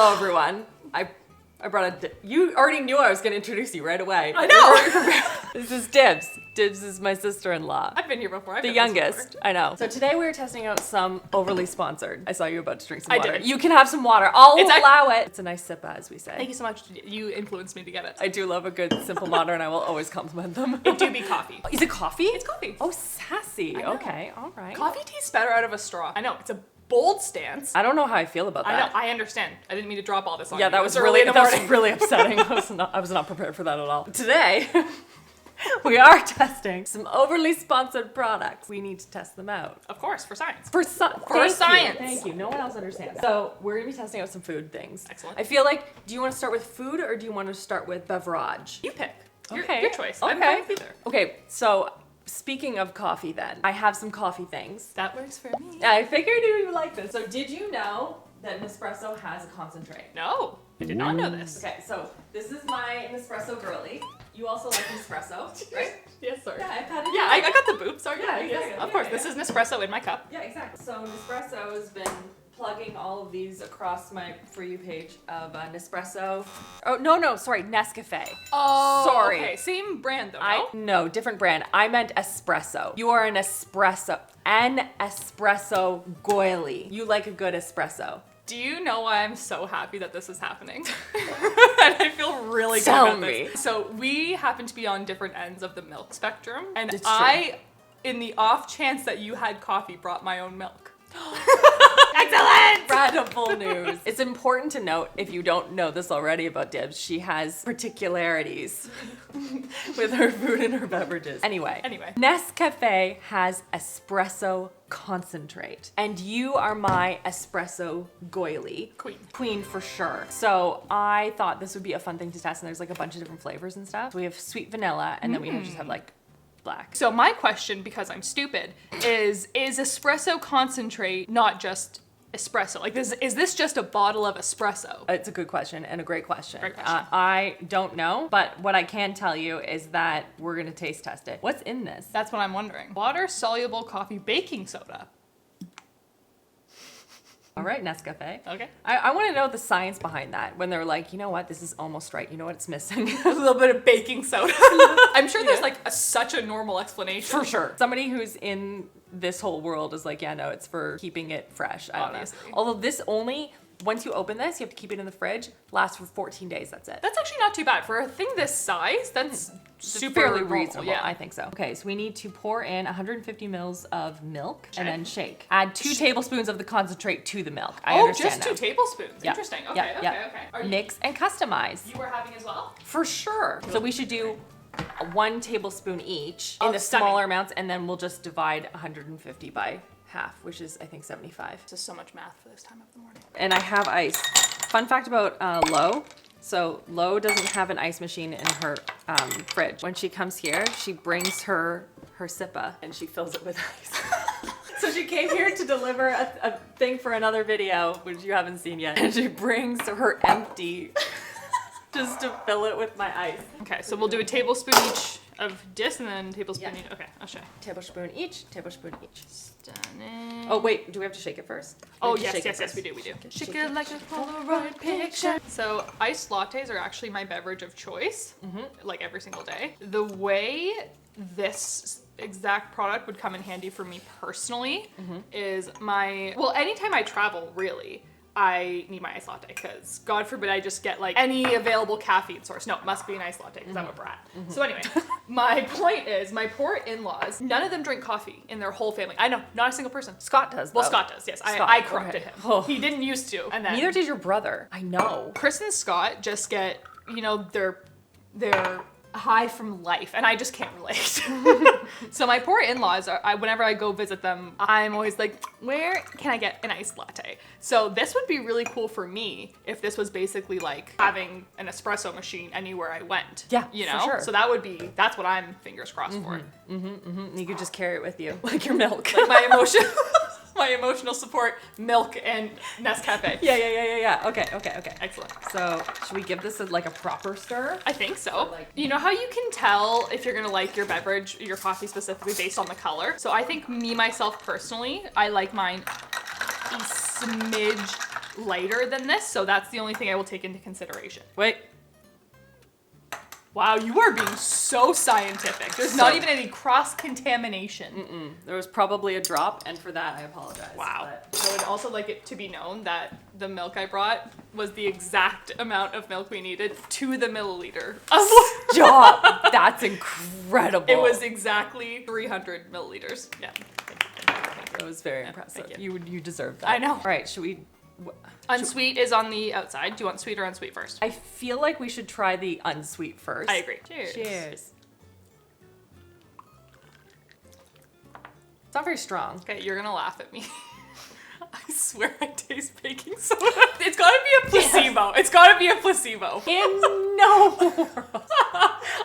Hello, everyone. I brought you already knew I was going to introduce you right away. I know. This is Dibs. Dibs is my sister-in-law. I've been here before. The youngest. I know. So today we were testing out some overly sponsored. I saw you about to drink some water. I did. You can have some water. I'll allow it. It's a nice sippa, as we say. Thank you so much. You influenced me to get it. I do love a good simple water, and I will always compliment them. It do be coffee. Is it coffee? It's coffee. Oh, sassy. I know. Okay, all right. Coffee tastes better out of a straw. I know. It's a bold stance. I don't know how I feel about that. I know. I understand. I didn't mean to drop all this on you. Yeah, that was really upsetting. I was not prepared for that at all. Today, we are testing some overly sponsored products. We need to test them out. Of course, for science. For science. Thank you. No one else understands. So we're gonna be testing out some food things. Excellent. I feel like, do you want to start with food or do you want to start with beverage? You pick. Okay. Your choice. Okay. I'm fine with either. Okay, so speaking of coffee then, I have some coffee things. That works for me. I figured you would like this. So did you know that Nespresso has a concentrate? No, I did not know this. Okay, so this is my Nespresso girly. You also like Nespresso, right? Yes, sorry. Yeah, I've had it. Yeah, I got the boop. Sorry. Yeah, yes, exactly. of course. Yeah, This is Nespresso in my cup. Yeah, exactly. So Nespresso has been plugging all of these across my For You page of Nespresso. Oh, no, sorry, Nescafe. Oh, sorry. Okay, same brand though. No, different brand. I meant espresso. You are an espresso goily. You like a good espresso. Do you know why I'm so happy that this is happening? And I feel really good Tell about me. this. So we happen to be on different ends of the milk spectrum, and It's I, in the off chance that you had coffee, brought my own milk. Excellent! Incredible news. It's important to note, if you don't know this already about Dibs, she has particularities with her food and her beverages. Anyway, Nescafe has espresso concentrate, and you are my espresso goily queen for sure. So I thought this would be a fun thing to test, and there's like a bunch of different flavors and stuff. So we have sweet vanilla, and then we just have like black. So my question, because I'm stupid, is espresso concentrate not just espresso? Like, is this just a bottle of espresso? It's a good question and a great question. Great question. I don't know, but what I can tell you is that we're gonna taste test it. What's in this? That's what I'm wondering. Water, soluble coffee, baking soda. All right, Nescafe. Okay. I want to know the science behind that. When they're like, you know what, this is almost right. You know what, it's missing. A little bit of baking soda. I'm sure there's like such a normal explanation. For sure. Somebody who's in this whole world is like, yeah, no, it's for keeping it fresh. I don't know. Although this only, once you open this, you have to keep it in the fridge, lasts for 14 days, that's it. That's actually not too bad. For a thing this size, that's super fairly normal. reasonable. Yeah. I think so. Okay, so we need to pour in 150 mils of milk and then shake. Add 2 tablespoons of the concentrate to the milk. I understand just 2 tablespoons. Yeah. Interesting. Yeah, Okay. yeah. Mix and customize. You were having as well? For sure. So we should do 1 tablespoon each in the smaller amounts, and then we'll just divide 150 by half, which is I think 75. This is so much math for this time of the morning. And I have ice. Fun fact about Lo. So Lo doesn't have an ice machine in her fridge. When she comes here, she brings her sippa and she fills it with ice. So she came here to deliver a thing for another video, which you haven't seen yet. And she brings her empty just to fill it with my ice. Okay, so we'll do a tablespoon each of dis and then tablespoon each. Okay, I'll show you. Tablespoon each, tablespoon each. Stunning. Oh wait, do we have to shake it first? Oh yes, we do. Shake it like a Polaroid picture. So iced lattes are actually my beverage of choice, like every single day. The way this exact product would come in handy for me personally is anytime I travel, really, I need my iced latte because God forbid I just get like any available caffeine source. No, it must be an iced latte because I'm a brat. So anyway, my point is my poor in-laws, none of them drink coffee in their whole family. I know, not a single person. Scott does, though. Well, Scott does, yes. Scott, I corrupted him. Oh. He didn't used to. And then Neither did your brother. I know. Chris and Scott just get, they're high from life, and I just can't relate. So my poor in-laws, whenever I go visit them, I'm always like, where can I get an iced latte? So this would be really cool for me if this was basically like having an espresso machine anywhere I went. Yeah, for sure. So that's what I'm fingers crossed for. You could just carry it with you, like your milk. Like my emotion. My emotional support, milk, and Nescafe. Yeah. Okay. Excellent. So should we give this a proper stir? I think so. You know how you can tell if you're gonna like your beverage, your coffee specifically, based on the color? So I think myself personally, I like mine a smidge lighter than this, so that's the only thing I will take into consideration. Wait. Wow, you are being so scientific. There's not even any cross-contamination. There was probably a drop, and for that I apologize. Wow. But... I would also like it to be known that the milk I brought was the exact amount of milk we needed to the milliliter. Stop! That's incredible. It was exactly 300 milliliters. Yeah. That was very impressive. Thank You deserved that. I know. All right, should we... Unsweet is on the outside. Do you want sweet or unsweet first? I feel like we should try the unsweet first. I agree. Cheers. Cheers. It's not very strong. Okay, you're gonna laugh at me. I swear I taste baking soda. It's gotta be a placebo. It's gotta be a placebo. In no world.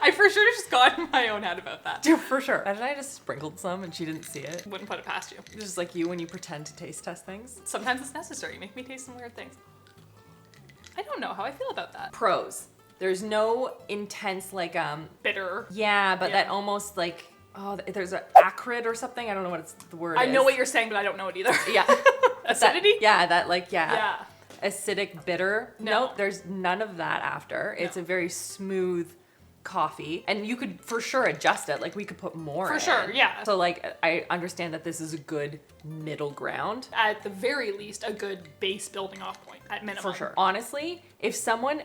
I for sure just got in my own head about that. Dude, for sure. Imagine I just sprinkled some and she didn't see it. Wouldn't put it past you. It's just like you when you pretend to taste test things. Sometimes it's necessary. You make me taste some weird things. I don't know how I feel about that. Pros. There's no intense like Bitter. Yeah, but Yeah. that almost like there's an acrid or something. I don't know what the word is. I know what you're saying, but I don't know it either. Yeah. Acidity? Yeah. Acidic, bitter. No. Nope, there's none of that after. It's a very smooth coffee. And you could for sure adjust it. Like we could put more in. For sure, yeah. So like I understand that this is a good middle ground. At the very least, a good base building off point at minimum. For sure. Honestly, if someone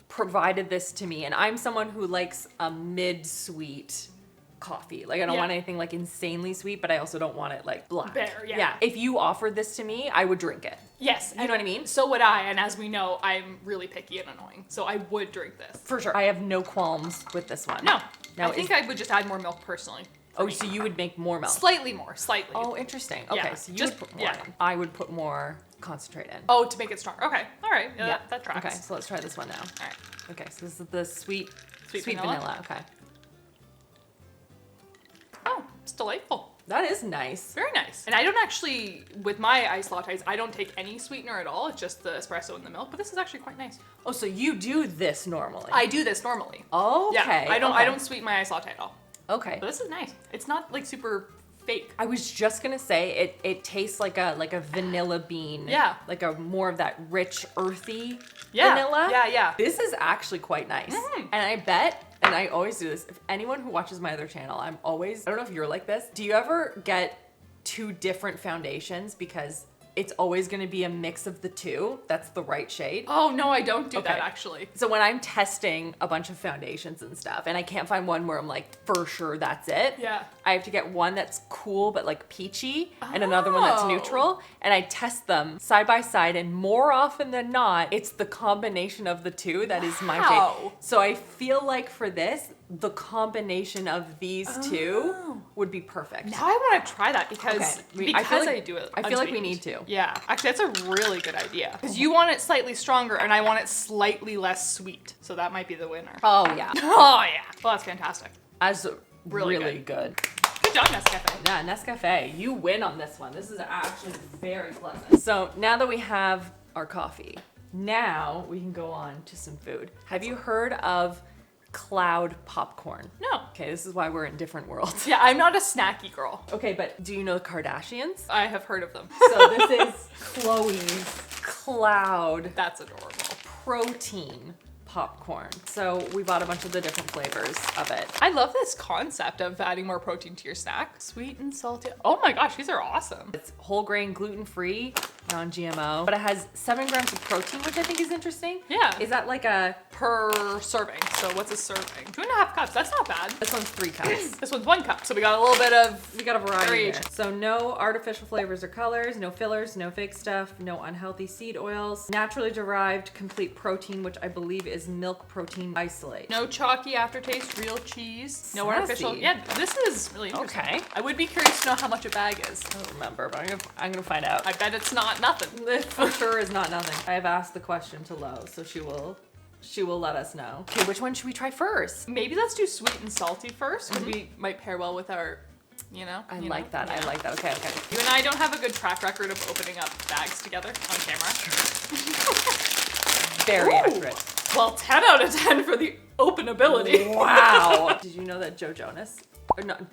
provided this to me and I'm someone who likes a mid-sweet coffee. Like I don't want anything like insanely sweet, but I also don't want it like black. Bare, yeah. If you offered this to me, I would drink it. Yes. You know what I mean? So would I, and as we know, I'm really picky and annoying. So I would drink this. For sure. I have no qualms with this one. No. Now, I think I would just add more milk personally. Oh, so you would make more milk? Slightly more, slightly. Oh, interesting. Okay, Yeah, so you just- would put more in. I would put more concentrate in. Oh, to make it strong. Okay, all right. Yeah, that tracks. Okay, so let's try this one now. All right. Okay, so this is the sweet Sweet vanilla. Okay. Oh, it's delightful. That is nice. Very nice. And I don't actually, with my iced lattes, I don't take any sweetener at all. It's just the espresso and the milk, but this is actually quite nice. Oh, so you do this normally? I do this normally. Okay. Yeah, I don't sweeten my iced latte at all. Okay. But this is nice. It's not like super fake. I was just gonna say it tastes like a vanilla bean. Yeah. Like a more of that rich, earthy Yeah. vanilla. Yeah. This is actually quite nice. Mhm. And I bet, and I always do this, if anyone who watches my other channel, I don't know if you're like this. Do you ever get two different foundations because it's always gonna be a mix of the two? That's the right shade. Oh, no, I don't do that Okay. actually. So when I'm testing a bunch of foundations and stuff, and I can't find one where I'm like, for sure that's it. Yeah. I have to get one that's cool but like peachy and another one that's Oh. neutral. And I test them side by side, and more often than not, it's the combination of the two that is my Wow. shade. So I feel like for this, the combination of these two would be perfect. Now I want to try that because Okay. I feel like- do it. I feel like we unsweetened. need to. Yeah, actually, that's a really good idea because you want it slightly stronger and I want it slightly less sweet. So that might be the winner. Oh yeah. Oh yeah. Well, that's fantastic. As Really really good. Good job, Nescafe. Yeah, Nescafe, you win on this one. This is actually very pleasant. So now that we have our coffee, now we can go on to some food. Have you heard of Khloud Popcorn? No. Okay, this is why we're in different worlds. Yeah, I'm not a snacky girl. Okay, but do you know the Kardashians? I have heard of them. So this is Khloe's Khloud That's adorable. protein popcorn. So we bought a bunch of the different flavors of it. I love this concept of adding more protein to your snack. Sweet and salty. Oh my gosh, these are awesome. It's whole grain, gluten-free, non-GMO, but it has 7 grams of protein, which I think is interesting. Yeah. Is that like a... Per serving. So what's a serving? 2.5 cups. That's not bad. This one's 3 cups. This one's 1 cup. So we got a little bit of We got a variety here. variation. So no artificial flavors or colors, no fillers, no fake stuff, no unhealthy seed oils, naturally derived complete protein, which I believe is milk protein isolate. No chalky aftertaste, real cheese. No Sassy. artificial. Yeah, this is really interesting. Okay. I would be curious to know how much a bag is. I don't remember, but I'm gonna find out. I bet it's not nothing. It for sure is not nothing. I have asked the question to Lo, so she will let us know. Okay, which one should we try first? Maybe let's do sweet and salty first, because we might pair well with our, I like that. I like that. Okay. You and I don't have a good track record of opening up bags together on camera. Very Ooh. accurate. Well, 10 out of 10 for the openability. Wow. Did you know that Joe Jonas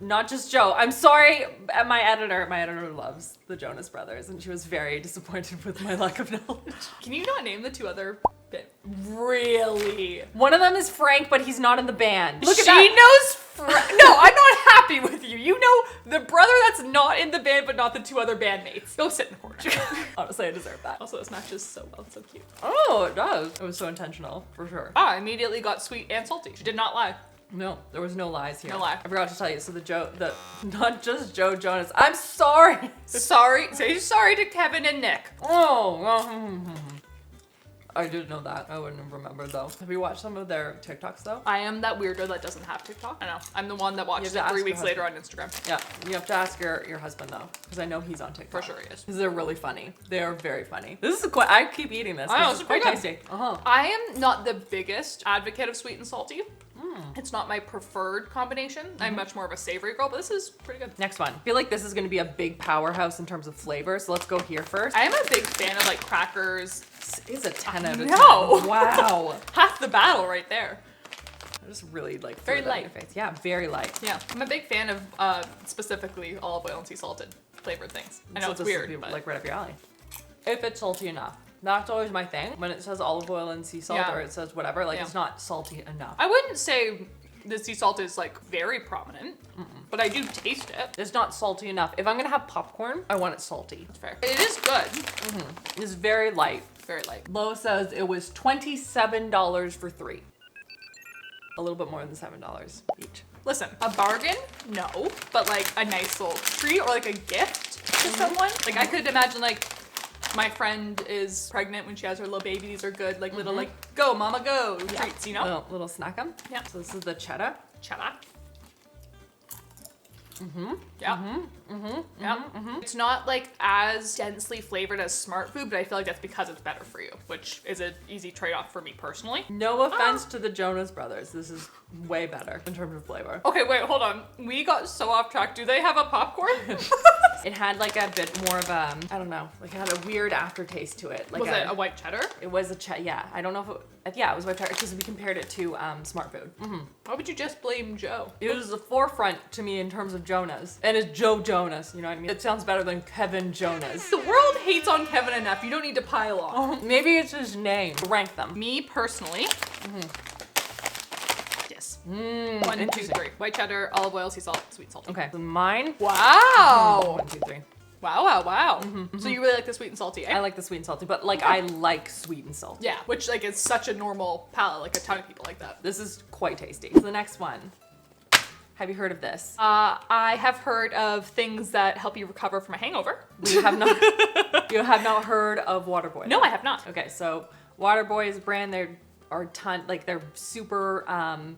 Not just Joe. I'm sorry. My editor loves the Jonas Brothers, and she was very disappointed with my lack of knowledge. Can you not name the two other Really? One of them is Frank, but he's not in the band. Look at that. She knows No, I'm not happy with you. You know the brother that's not in the band, but not the two other bandmates. Go sit in the corner. Honestly, I deserve that. Also, this matches so well. It's so cute. Oh, it does. It was so intentional, for sure. I immediately got sweet and salty. She did not lie. No, there was no lies here. No lie. I forgot to tell you. So not just Joe Jonas. I'm sorry. Say sorry to Kevin and Nick. Oh. I didn't know that. I wouldn't have remembered though. Have you watched some of their TikToks though? I am that weirdo that doesn't have TikTok. I know. I'm the one that watches it 3 weeks later on Instagram. Yeah, you have to ask your husband though, because I know he's on TikTok. For sure he is. Because they're really funny. They are very funny. This is quite. I keep eating this. I know, it's quite tasty. I am not the biggest advocate of sweet and salty. It's not my preferred combination. I'm much more of a savory girl, but this is pretty good. Next one. I feel like this is going to be a big powerhouse in terms of flavor, so let's go here first. I am a big fan of like crackers. This is a 10 out of 10. No! Wow. Half the battle right there. I just really like very light. Yeah, very light. Yeah, I'm a big fan of specifically olive oil and sea salted flavored things. I know it's weird, but like right up your alley. If it's salty enough. That's always my thing. When it says olive oil and sea salt or it says whatever, like it's not salty enough. I wouldn't say the sea salt is like very prominent, but I do taste it. It's not salty enough. If I'm gonna have popcorn, I want it salty. That's fair. It is good. It's very light. Very light. Lo says it was $27 for 3. A little bit more than $7 each. Listen, a bargain? No. But like a nice little treat or like a gift to someone. Like I could imagine like my friend is pregnant when she has her little baby. These are good, like little like, go mama go treats, you know? Little snack 'em. Yeah. So this is the cheddar. Cheddar. Yeah. It's not like as densely flavored as Smart Food, but I feel like that's because it's better for you, which is an easy trade-off for me personally. No offense to the Jonas Brothers. This is way better in terms of flavor. Okay, wait, hold on. We got so off track. Do they have a popcorn? It had like a bit more of I don't know, like it had a weird aftertaste to it. Like was it a white cheddar? It was yeah. I don't know if it was white cheddar because we compared it to Smart Food. Why would you just blame Joe? It was the forefront to me in terms of Jonas. And it's Joe Jonas, you know what I mean? It sounds better than Kevin Jonas. The world hates on Kevin enough. You don't need to pile on. Maybe it's his name. Rank them. Me personally. Yes. 1, 2, 3. White cheddar, olive oil, sea salt, sweet salty. Okay. So mine. Wow. 1, 2, 3. Wow. So you really like the sweet and salty, eh? I like the sweet and salty, but like I like sweet and salty. Yeah, which like is such a normal palate, like a ton of people like that. This is quite tasty. So the next one. Have you heard of this? I have heard of things that help you recover from a hangover. You have not heard of Waterboy? No, I have not. Okay, so Waterboy is a brand. They're super,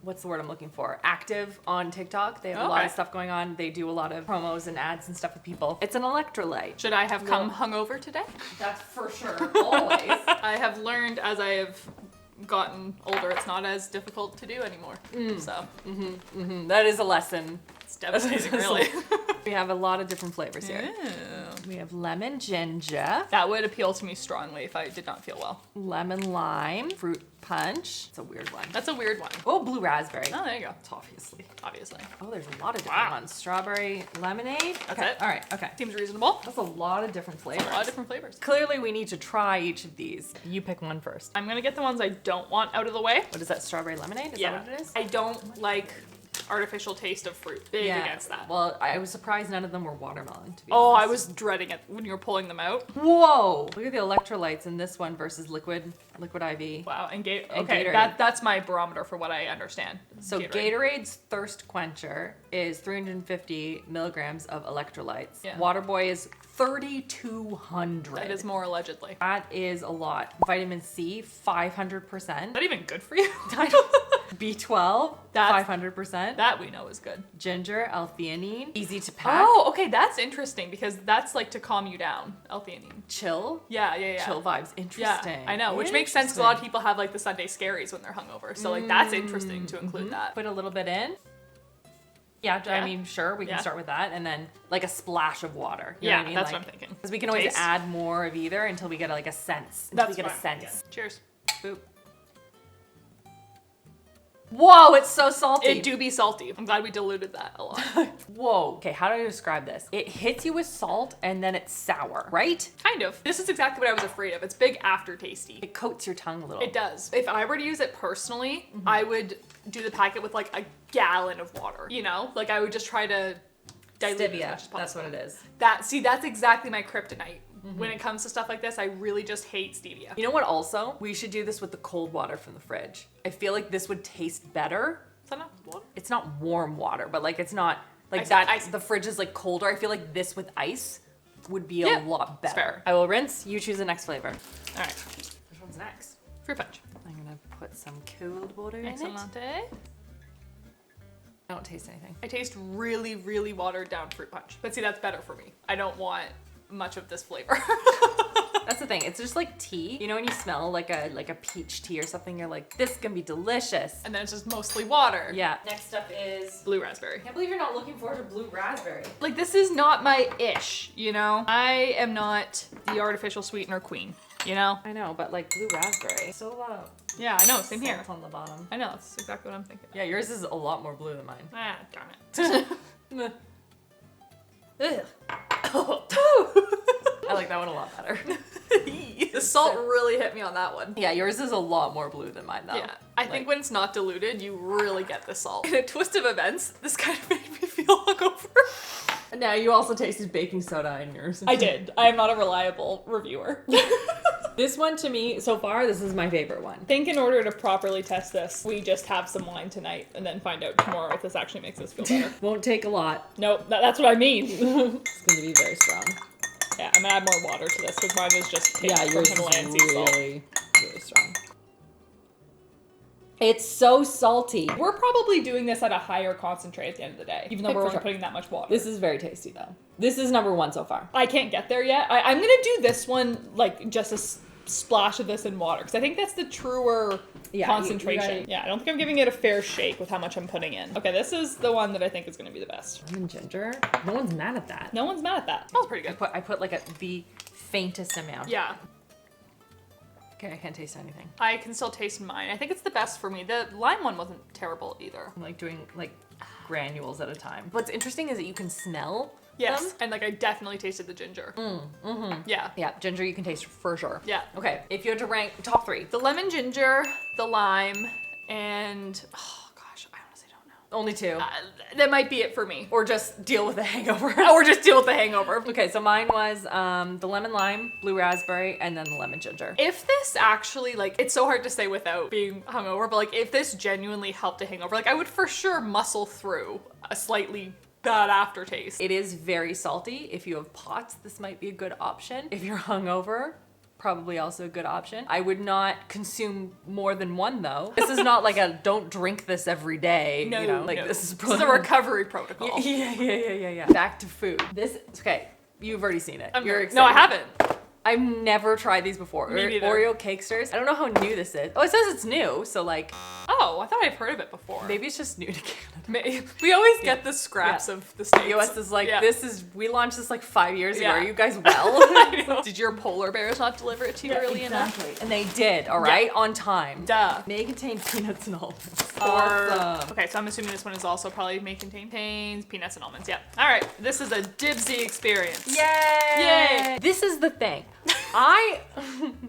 what's the word I'm looking for? Active on TikTok. They have a lot of stuff going on. They do a lot of promos and ads and stuff with people. It's an electrolyte. Should I have come hungover today? That's for sure, always. I have learned as I have gotten older, it's not as difficult to do anymore. So. That is a lesson. It's devastating, really. We have a lot of different flavors here. Ew. We have lemon ginger. That would appeal to me strongly if I did not feel well. Lemon lime. Fruit punch. It's a weird one. That's a weird one. Oh, blue raspberry. Oh, there you go. It's obviously. Oh, there's a lot of different ones. Strawberry lemonade. That's okay. it. All right. Okay. Seems reasonable. That's a lot of different flavors. A lot of different flavors. Clearly, we need to try each of these. You pick one first. I'm gonna get the ones I don't want out of the way. What is that? Strawberry lemonade? Is that what it is? I don't like artificial taste of fruit. Big against that. Well, I was surprised none of them were watermelon, to be Oh, honest. I was dreading it when you were pulling them out. Whoa! Look at the electrolytes in this one versus liquid IV. Wow, and Gatorade. That's my barometer for what I understand. So Gatorade's thirst quencher is 350 milligrams of electrolytes. Yeah. Waterboy is 3,200. That is more allegedly. That is a lot. Vitamin C, 500%. Is that even good for you? B12, 500%. That we know is good. Ginger, L-theanine, easy to pack. Oh, okay, that's interesting because that's like to calm you down, L-theanine. Chill. Yeah. Chill vibes. Interesting. Yeah, I know, which makes sense because a lot of people have like the Sunday scaries when they're hungover. So like that's interesting to include that. Put a little bit in. Yeah, I mean, sure, we can start with that. And then like a splash of water. You know what I mean? That's what I'm thinking. Because we can always add more of either until we get like a sense. Until we get a sense. Cheers. Boop. Whoa, it's so salty. It do be salty. I'm glad we diluted that a lot. Whoa. Okay, how do I describe this? It hits you with salt and then it's sour, right? Kind of. This is exactly what I was afraid of. It's big aftertasty. It coats your tongue a little. It does. If I were to use it personally, I would do the packet with like a gallon of water, you know? Like I would just try to dilute it as much as possible. That's what it is. That's exactly my kryptonite. When it comes to stuff like this, I really just hate stevia. You know what also? We should do this with the cold water from the fridge. I feel like this would taste better. Is that not water? It's not warm water, but like it's not like Ice, that. ice. The fridge is like colder. I feel like this with ice would be a lot better. fair. I will rinse. You choose the next flavor. All right. Which one's next? Fruit punch. I'm gonna put some cold water in Excellent. it. I don't taste anything. I taste really, really watered down fruit punch. But see, that's better for me. I don't want much of this flavor. That's the thing. It's just like tea. You know when you smell like a peach tea or something, you're like, this can be delicious. And then it's just mostly water. Yeah. Next up is Blue raspberry. I can't believe you're not looking forward to blue raspberry. Like this is not my ish, you know? I am not the artificial sweetener queen, you know? I know, but like blue raspberry. So a lot of Yeah, I know, same here. salt on the bottom. I know, that's exactly what I'm thinking. Yeah, yours is a lot more blue than mine. Ah, darn it. Ugh. I like that one a lot better. The salt really hit me on that one. Yeah, yours is a lot more blue than mine though. Yeah, I think when it's not diluted, you really get the salt. In a twist of events, this kind of made me feel hungover. Now you also tasted baking soda in yours. I did. I am not a reliable reviewer. This one to me, so far, this is my favorite one. I think in order to properly test this, we just have some wine tonight and then find out tomorrow if this actually makes us feel better. Won't take a lot. Nope, that's what I mean. It's gonna be very strong. Yeah, I'm gonna add more water to this because mine is just Yeah, from yours Himalayan is sea salt. really strong. It's so salty. We're probably doing this at a higher concentrate at the end of the day, even though Like, we're for only sure. putting that much water. This is very tasty though. This is number one so far. I can't get there yet. I'm gonna do this one like just a splash of this in water because I think that's the truer concentration. Yeah, I don't think I'm giving it a fair shake with how much I'm putting in. Okay, this is the one that I think is gonna be the best. Lemon ginger. No one's mad at that. No one's mad at that. Smells pretty good. I put like the faintest amount. Yeah. Okay, I can't taste anything. I can still taste mine. I think it's the best for me. The lime one wasn't terrible either. I'm like doing like granules at a time. What's interesting is that you can smell Yes, them. and like I definitely tasted the ginger. Yeah. Yeah, ginger you can taste for sure. Yeah. Okay, if you had to rank top three. The lemon ginger, the lime, and oh gosh, I honestly don't know. Only two. That might be it for me. Or just deal with the hangover. Or just deal with the hangover. Okay, so mine was the lemon lime, blue raspberry, and then the lemon ginger. If this actually, like, it's so hard to say without being hungover, but like if this genuinely helped a hangover, like I would for sure muscle through a slightly bad aftertaste. It is very salty. If you have POTS, this might be a good option. If you're hungover, probably also a good option. I would not consume more than one though. This is not like a don't drink this every day. No, you know, like no. this is a recovery protocol. Yeah. Back to food. This, okay, you've already seen it. You're excited. No, I haven't. I've never tried these before. Me neither. Oreo Cakesters. I don't know how new this is. Oh, it says it's new, so like, Oh, I thought I've heard of it before. maybe it's just new to Canada. We always get the scraps of the States. US is like, we launched this like 5 years ago. Yeah. Are you guys well? I know. Did your polar bears not deliver it to you early enough? And they did, all right, on time. Duh. May contain peanuts and almonds. Okay, so I'm assuming this one is also probably may contains peanuts and almonds. Yeah. All right, this is a dibsy experience. Yay! This is the thing.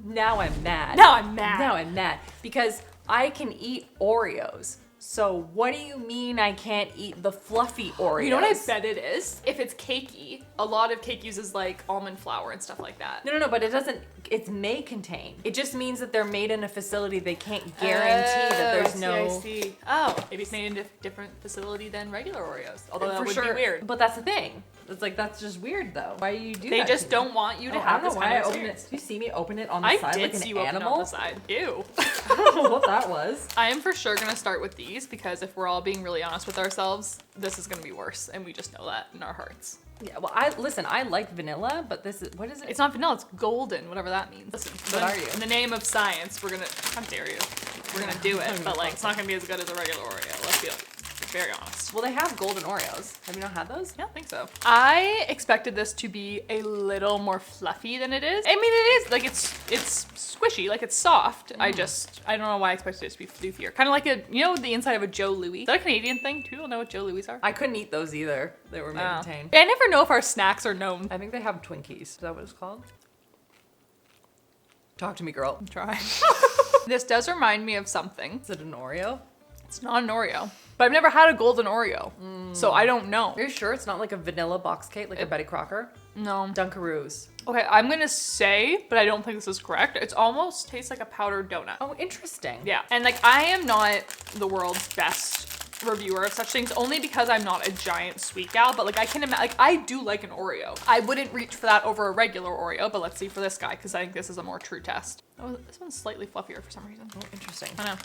Now I'm mad. Now I'm mad. Now I'm mad because I can eat Oreos. So what do you mean I can't eat the fluffy Oreos? You know what I bet it is? If it's cakey, a lot of cake uses like almond flour and stuff like that. No, but it doesn't, it may contain. It just means that they're made in a facility they can't guarantee that there's no... I see. Oh, maybe it's made in a different facility than regular Oreos. Although that For would sure. be weird. But that's the thing. It's like, that's just weird though. Why do you do They that? just don't want you to have this kind of experience. Did you see me open it on the I side did like see an you open it animal? on the side. Ew. I don't know what that was. I am for sure gonna start with these because if we're all being really honest with ourselves, this is gonna be worse, and we just know that in our hearts. Yeah, well, I like vanilla, but this is, what is it? It's not vanilla, it's golden, whatever that means. Listen, What are you? In the name of science, we're gonna, how dare you? We're gonna do it, but like, it's not gonna be as good as a regular Oreo. Let's be very honest. Well, they have golden Oreos. Have you not had those? I don't think so. I expected this to be a little more fluffy than it is. I mean, it is like it's squishy, like it's soft. I don't know why I expected it to be floofier. Kind of like the inside of a Joe Louis. Is that a Canadian thing? Do people know what Joe Louis are? I couldn't eat those either. They were maintained. I never know if our snacks are known. I think they have Twinkies. Is that what it's called? Talk to me, girl. Try. This does remind me of something. Is it an Oreo? It's not an Oreo, but I've never had a golden Oreo, so I don't know. Are you sure it's not like a vanilla box cake, like a Betty Crocker? No. Dunkaroos. Okay, I'm gonna say, but I don't think this is correct. It's almost tastes like a powdered donut. Oh, interesting. Yeah, and like I am not the world's best reviewer of such things, only because I'm not a giant sweet gal, but like I can imagine, like I do like an Oreo. I wouldn't reach for that over a regular Oreo, but let's see for this guy, because I think this is a more true test. Oh, this one's slightly fluffier for some reason. Oh, interesting. I know.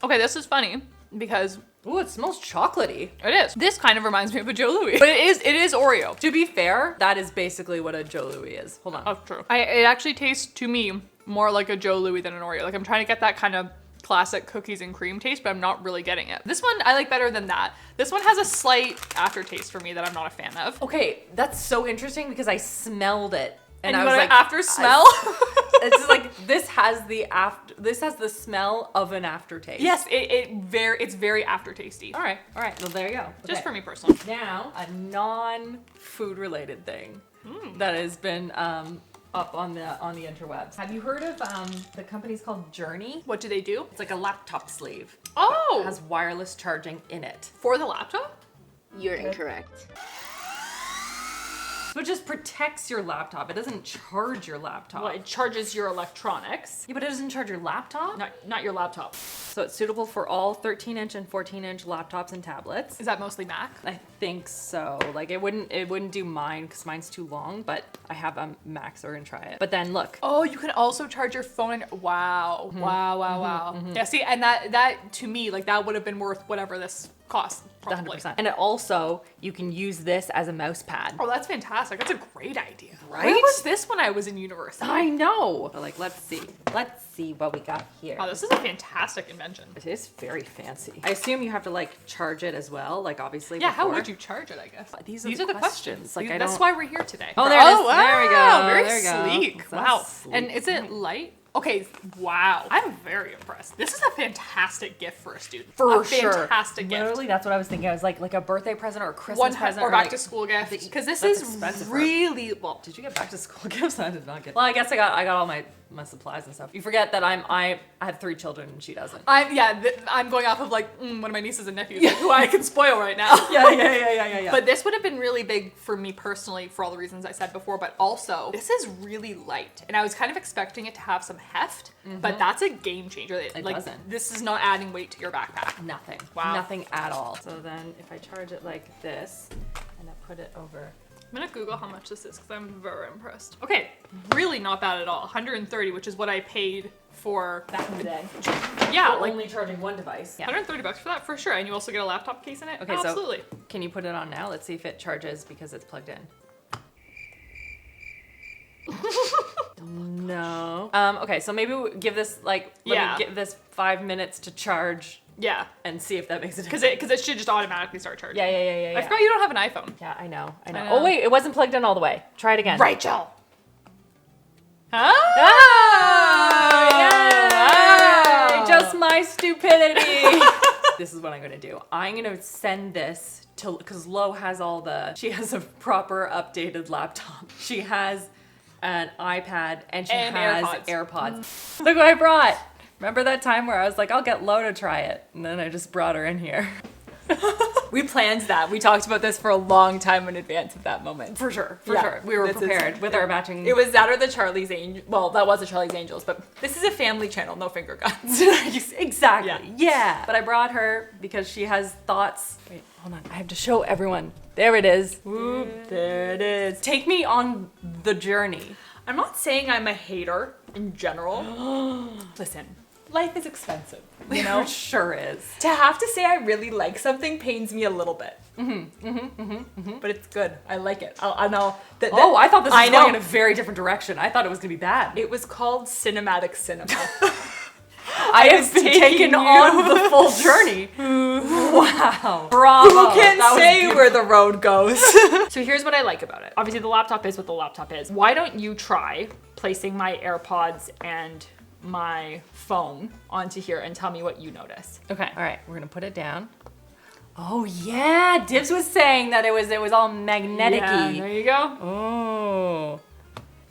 Okay, this is funny because Ooh, it smells chocolatey. it is. This kind of reminds me of a Joe Louis, but it is Oreo. To be fair, that is basically what a Joe Louis is. Hold on. Oh, true. It actually tastes to me more like a Joe Louis than an Oreo. Like I'm trying to get that kind of classic cookies and cream taste, but I'm not really getting it. This one I like better than that. This one has a slight aftertaste for me that I'm not a fan of. Okay, that's so interesting because I smelled it. And I you was got like, an after smell? It's just like this has the smell of an aftertaste. Yes, it's very aftertasty. All right. Well, there you go. Just Okay. for me personally. Now, a non-food related thing that has been up on the interwebs. Have you heard of the company's called Journey? What do they do? It's like a laptop sleeve. Oh! It has wireless charging in it. For the laptop? You're incorrect. So it just protects your laptop. It doesn't charge your laptop. Well, it charges your electronics. Yeah, but it doesn't charge your laptop? Not your laptop. So it's suitable for all 13-inch and 14-inch laptops and tablets. Is that mostly Mac? I think so. Like it wouldn't do mine because mine's too long, but I have a Mac, so we're gonna try it. But then look. Oh, you can also charge your phone. Wow. Wow. Yeah, see, and that to me, like that would have been worth whatever this cost, probably. 100%. And it also, you can use this as a mouse pad. Oh, that's fantastic. That's a great idea. Right? Where was this when I was in university? I know. But like, let's see what we got here. Oh, this is a fantastic invention. It is very fancy. I assume you have to like charge it as well, like obviously. Yeah, how before. would you charge it, I guess? These are the questions. Like, That's why we're here today. Oh, there it is. Wow. There we go. Very There we go. sleek. That's Wow. sleek. And is it light? Okay, wow. I'm very impressed. This is a fantastic gift for a student. For sure. Fantastic gift. Literally, that's what I was thinking. I was like a birthday present or a Christmas present or back like, to school gift. Because this that's is expensive for- really well. Did you get back to school gifts? I did not get. Well, I guess I got all my supplies and stuff. You forget that I have 3 children and she doesn't. I'm going off of like one of my nieces and nephews who I can spoil right now. Yeah. But this would have been really big for me personally for all the reasons I said before, but also this is really light. And I was kind of expecting it to have some heft, but that's a game changer. It doesn't. This is not adding weight to your backpack. Nothing. Wow. Nothing at all. So then if I charge it like this and I put it over. I'm gonna Google how much this is because I'm very impressed. Okay, really not bad at all. 130, which is what I paid for Back in the day. Yeah, For like only charging one device. Yeah. $130 for that for sure. And you also get a laptop case in it. Okay, Absolutely. so can you put it on now? Let's see if it charges because it's plugged in. No. Okay, so maybe we give this let me give this 5 minutes to charge. Yeah. And see if that makes a difference. Because it should just automatically start charging. Yeah. I forgot you don't have an iPhone. Yeah, I know. I know. Oh wait, it wasn't plugged in all the way. Try it again. Rachel. Huh? Yay! Just my stupidity. This is what I'm gonna do. I'm gonna send this to, because Lo has she has a proper updated laptop. She has an iPad and she has AirPods. Look what I brought. Remember that time where I was like, I'll get Lo to try it. And then I just brought her in here. We planned that. We talked about this for a long time in advance of that moment. For sure. Yeah. We were prepared with our matching. It was that or the Charlie's Angels. Well, that was the Charlie's Angels, but this is a family channel, no finger guns. Exactly. Yeah. But I brought her because she has thoughts. Wait, hold on. I have to show everyone. There it is. Whoop, there it is. Take me on the journey. I'm not saying I'm a hater in general. Listen, life is expensive, you know? It sure is. To have to say I really like something pains me a little bit. But it's good. I like it. I know. I thought this was going in a very different direction. I thought it was going to be bad. It was called cinematic cinema. I have been taken on the full journey. Wow. Bravo. Who can That was say beautiful. where the road goes? So here's what I like about it. Obviously the laptop is what the laptop is. Why don't you try placing my AirPods and my phone onto here and tell me what you notice? Okay. All right. We're gonna put it down. Oh yeah, Dibs was saying that it was all magnetic-y. Yeah, there you go. Oh,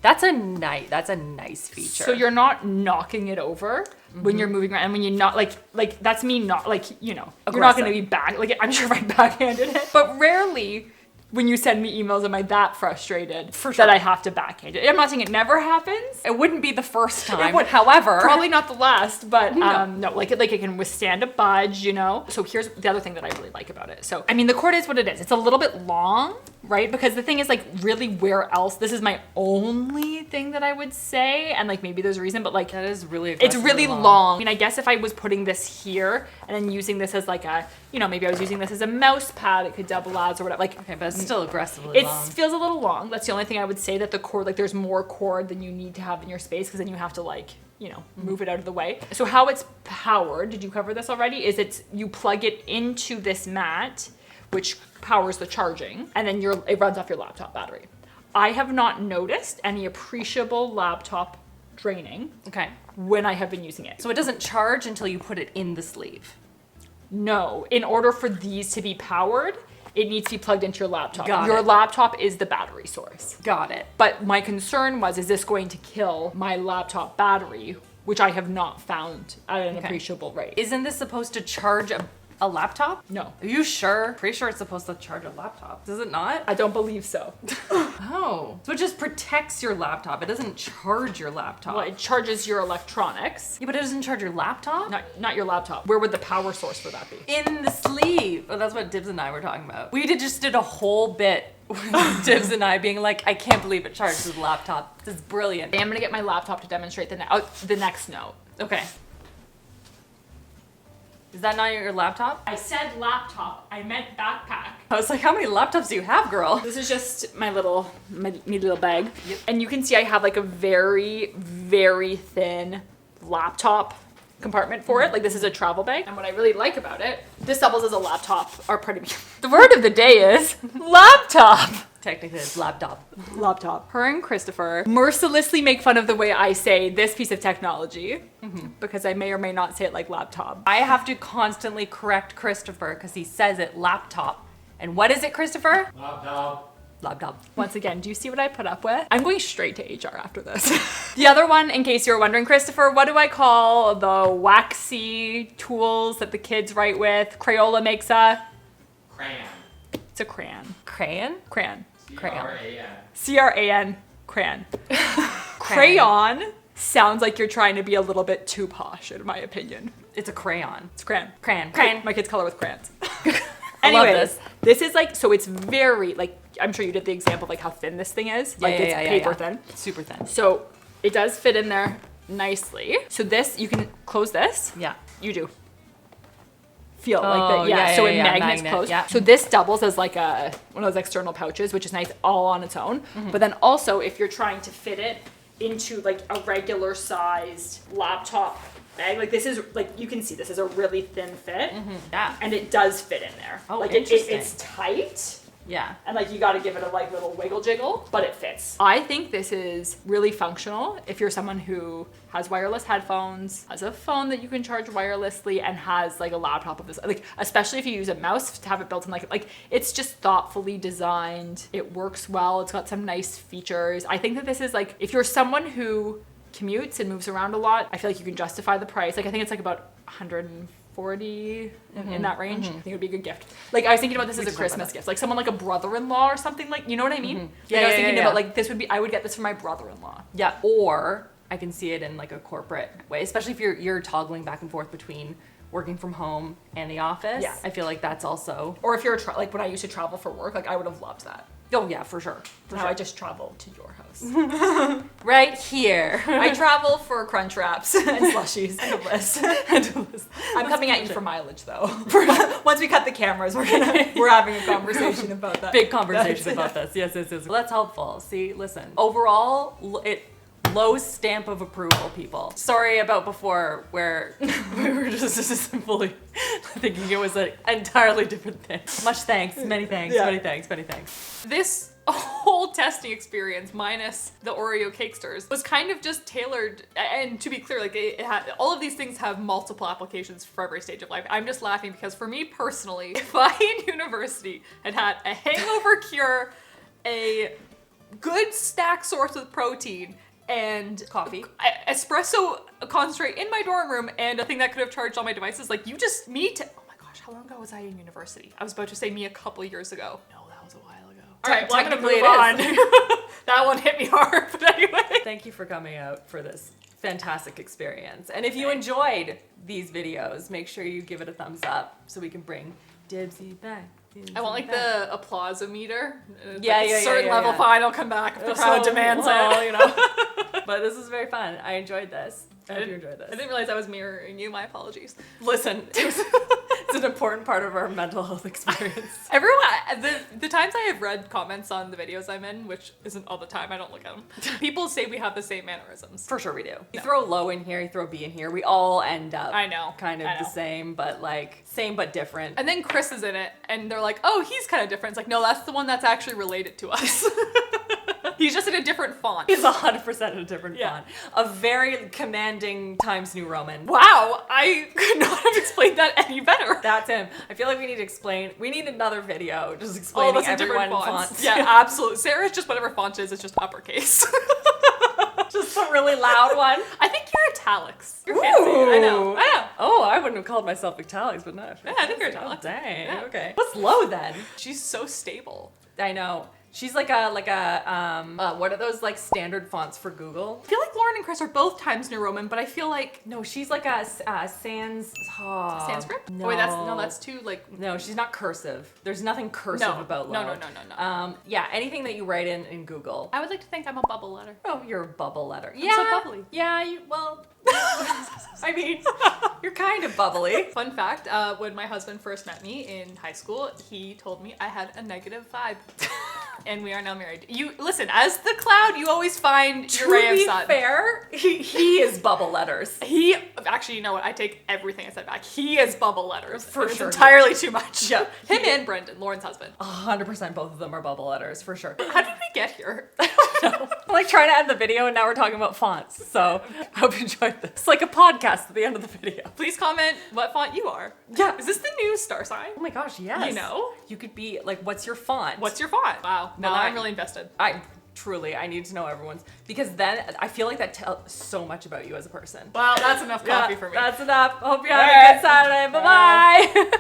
that's a nice feature. So you're not knocking it over when you're moving around, and when you're not like that's me not like, you know, you're not going to be back, like I'm sure if I backhanded it, but rarely when you send me emails am I that frustrated that I have to backhand it. I'm not saying it never happens. It wouldn't be the first time. would- However, Probably not the last, but No. like it can withstand a budge, you know? So here's the other thing that I really like about it. So, I mean, the cord is what it is. It's a little bit long, right? Because the thing is, like, really where else, this is my only thing that I would say, and like maybe there's a reason, but like that is really it's aggressively really long. I mean, I guess if I was putting this here and then using this as like a, you know, maybe I was using this as a mouse pad, it could double as or whatever. Like, Okay, but it's still aggressively it long. feels a little long. That's the only thing I would say, that the cord, like there's more cord than you need to have in your space, because then you have to like, you know, move it out of the way. So how it's powered, did you cover this already? Is you plug it into this mat, which powers the charging, and then it runs off your laptop battery. I have not noticed any appreciable laptop draining Okay. when I have been using it. So it doesn't charge until you put it in the sleeve. No, in order for these to be powered, it needs to be plugged into your laptop. Got Your it. laptop is the battery source. Got it. But my concern was, is this going to kill my laptop battery, which I have not found at an Okay. appreciable rate. Isn't this supposed to charge a laptop? No, Are you sure? Pretty sure it's supposed to charge a laptop. Does it not? I don't believe so. Oh. So it just protects your laptop. It doesn't charge your laptop. Well, it charges your electronics, Yeah, but it doesn't charge your laptop? not your laptop. Where would the power source for that be? In the sleeve. Oh, that's what Dibs and I were talking about. We just did a whole bit with Dibs and I being like, I can't believe it charges the laptop. This is brilliant. I am gonna get my laptop to demonstrate the next note. Okay. Is that not your laptop? I said laptop, I meant backpack. I was like, how many laptops do you have, girl? This is just my little bag. Yep. And you can see I have like a very, very thin laptop compartment for it. Like this is a travel bag. And what I really like about it, this doubles as a laptop, or pardon me. The word of the day is laptop. Technically, it's laptop. Laptop. Her and Christopher mercilessly make fun of the way I say this piece of technology, because I may or may not say it like laptop. I have to constantly correct Christopher because he says it laptop. And what is it, Christopher? Laptop. Laptop. Once again, do you see what I put up with? I'm going straight to HR after this. The other one, in case you're wondering, Christopher, what do I call the waxy tools that the kids write with? Crayola makes a? Crayon. It's a crayon. Crayon? Crayon. C-R-A-N. C-R-A-N. Crayon. Crayon sounds like you're trying to be a little bit too posh, in my opinion. It's a crayon. It's crayon. Crayon. My kids color with crayons. I love Anyways, this is like, so it's very, like, I'm sure you did the example of like how thin this thing is. Like it's paper thin. Super thin. So it does fit in there nicely. So this, you can close this. Yeah. You do. Feel Oh, like that. Yeah. yeah, So yeah, it yeah, magnets magnet, close. yeah. So this doubles as like one of those external pouches, which is nice all on its own. But then also if you're trying to fit it into like a regular sized laptop bag, like this is like, you can see this is a really thin fit. Yeah. And it does fit in there. Oh, like interesting. it's tight. Yeah. And like you got to give it a like little wiggle jiggle, but it fits. I think this is really functional if you're someone who has wireless headphones, has a phone that you can charge wirelessly, and has like a laptop of this, like especially if you use a mouse to have it built in, like it's just thoughtfully designed. It works well. It's got some nice features. I think that this is like, if you're someone who commutes and moves around a lot, I feel like you can justify the price. Like I think it's like about 140 in that range. I think it would be a good gift. Like I was thinking about this as a Christmas gift, like someone like a brother-in-law or something, like, you know what I mean? Yeah, Like, I was yeah, thinking yeah, about yeah. like this would be, I would get this for my brother-in-law. Yeah. Or I can see it in like a corporate way, especially if you're toggling back and forth between working from home and the office. Yeah. I feel like that's also. Or if you're like when I used to travel for work, like I would have loved that. Oh yeah, for sure. Now I just travel to your house. Right here. I travel for crunch wraps and slushies and bliss. I'm coming at you for mileage though. Once we cut the cameras, we're having a conversation about that. Big conversation about this. Yes. Well, that's helpful. See, listen. Overall, it low stamp of approval, people. Sorry about before where we were just simply thinking it was an entirely different thing. Much thanks, many thanks, many thanks, many thanks. This whole testing experience, minus the Oreo Cakesters, was kind of just tailored. And to be clear, like all of these things have multiple applications for every stage of life. I'm just laughing because for me personally, if I in university had had a hangover cure, a good snack source with protein, and Coffee, espresso concentrate in my dorm room, and a thing that could have charged all my devices, like oh my gosh, how long ago was I in university? I was about to say me a couple years ago. No, that was a while ago. All right, well, I'm gonna move on. That one hit me hard, but anyway. Thank you for coming out for this fantastic experience. And if you enjoyed these videos, make sure you give it a thumbs up so we can bring Dibsy back. I want like the applause-o-meter. Certain level fine, I'll come back if the crowd demands it. You know. But this was very fun. I enjoyed this. I hope you enjoyed this. I didn't realize I was mirroring you. My apologies. Listen, it's an important part of our mental health experience. Everyone, the times I have read comments on the videos I'm in, which isn't all the time, I don't look at them. People say we have the same mannerisms. For sure we do. You throw low in here, you throw B in here, we all end up kind of the same, but like same but different. And then Chris is in it, and they're like, oh, he's kind of different. It's like, no, that's the one that's actually related to us. He's just in a different font. He's 100% in a different font. A very commanding Times New Roman. Wow, I could not have explained that any better. That's him. I feel like we need another video just explaining everyone fonts. Yeah, absolutely. Sarah's just whatever font is, it's just uppercase. Just a really loud one. I think you're italics. You're fancy. I know. Oh, I wouldn't have called myself italics, but no. Yeah, I think you're italics. Oh, dang. Yeah. Okay. What's low then? She's so stable. I know. She's like a what are those like standard fonts for Google? I feel like Lauren and Chris are both Times New Roman, but I feel like no, she's like a sans. Sanskrit? No, wait, that's too like. No, she's not cursive. There's nothing cursive about low. No. Yeah, anything that you write in Google. I would like to think I'm a bubble letter. Oh, you're a bubble letter. I'm so bubbly. Yeah, well. I mean, you're kind of bubbly. Fun fact, when my husband first met me in high school, he told me I had a negative vibe. And we are now married. You listen, as the cloud, you always find your ray of sun. To be fair, he is bubble letters. He actually, you know what? I take everything I said back. He is bubble letters. For sure. It's entirely too much. Yeah. Him and Brendan, Lauren's husband. 100% both of them are bubble letters, for sure. How did we get here? I'm like trying to end the video and now we're talking about fonts. So I hope you enjoyed this. It's like a podcast at the end of the video. Please comment what font you are. Yeah. Is this the new star sign? Oh my gosh, yes. You know? You could be like, what's your font? What's your font? Wow. Now I'm really invested. I need to know everyone's, because then I feel like that tells so much about you as a person. Well, that's enough coffee for me. That's enough. Hope you have a good Saturday. Bye-bye.